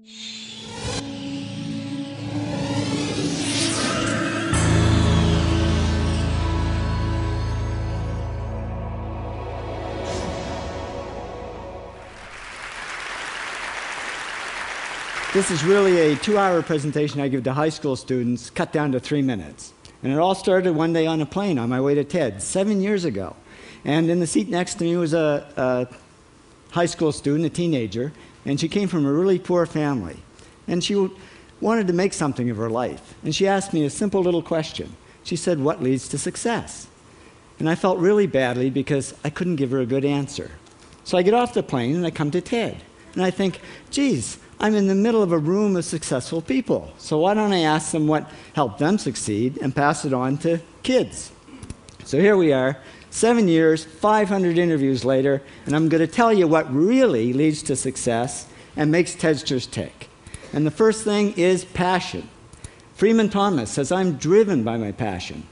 This is really a 2-hour presentation I give to high school students, cut down to 3 minutes. And it all started one day on a plane on my way to TED, 7 years ago. And in the seat next to me was a high school student, a teenager, and she came from a really poor family. And she wanted to make something of her life. And she asked me a simple little question. She said, "What leads to success?" And I felt really badly because I couldn't give her a good answer. So I get off the plane and I come to TED. And I think, geez, I'm in the middle of a room of successful people. So why don't I ask them what helped them succeed and pass it on to kids? So here we are, 7 years, 500 interviews later, and I'm going to tell you what really leads to success and makes TEDsters tick. And the first thing is passion. Freeman Thomas says, "I'm driven by my passion."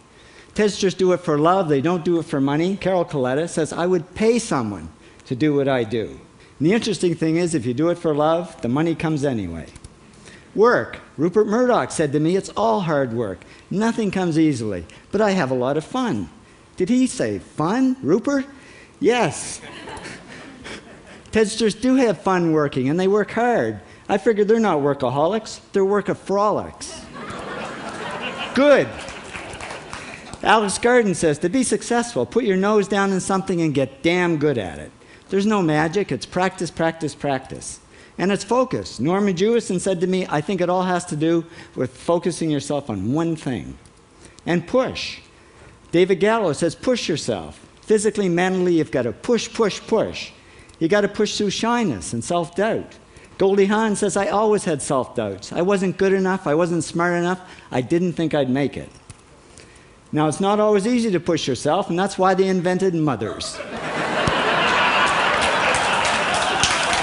TEDsters do it for love, they don't do it for money. Carol Coletta says, "I would pay someone to do what I do." And the interesting thing is, if you do it for love, the money comes anyway. Work. Rupert Murdoch said to me, "It's all hard work. Nothing comes easily, but I have a lot of fun." Did he say fun, Rupert? Yes. TEDsters do have fun working, and they work hard. I figured they're not workaholics, they're workaholics. Good. Alex Garden says, "To be successful, put your nose down in something and get damn good at it." There's no magic, it's practice, practice, practice. And it's focus. Norman Jewison said to me, "I think it all has to do with focusing yourself on one thing." And push. David Gallo says, "Push yourself. Physically, mentally, you've got to push, push, push. You got to push through shyness and self-doubt." Goldie Hawn says, "I always had self-doubts. I wasn't good enough, I wasn't smart enough, I didn't think I'd make it." Now, it's not always easy to push yourself, and that's why they invented mothers.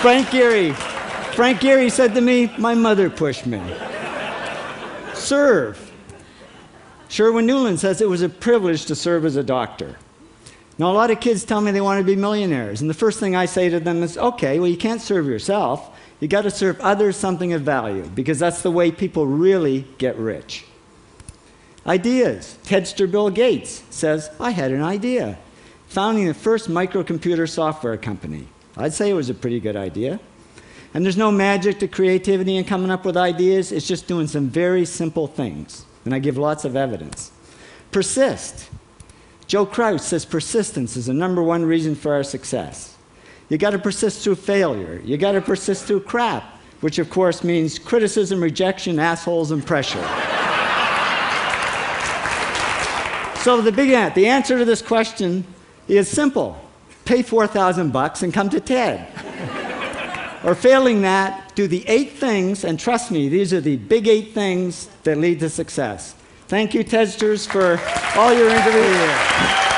Frank Gehry said to me, "My mother pushed me." Serve. Sherwin Newland says, "It was a privilege to serve as a doctor." Now, a lot of kids tell me they want to be millionaires, and the first thing I say to them is, okay, well, you can't serve yourself. You got to serve others something of value, because that's the way people really get rich. Ideas. TEDster Bill Gates says, "I had an idea," founding the first microcomputer software company. I'd say it was a pretty good idea. And there's no magic to creativity and coming up with ideas. It's just doing some very simple things. And I give lots of evidence. Persist. Joe Kraus says persistence is the #1 reason for our success. You got to persist through failure. You got to persist through crap, which of course means criticism, rejection, assholes, and pressure. So the answer to this question is simple. Pay $4,000 and come to TED. Or failing that, do the 8 things, and trust me, these are the big 8 things that lead to success. Thank you, TEDsters, for all your interviews.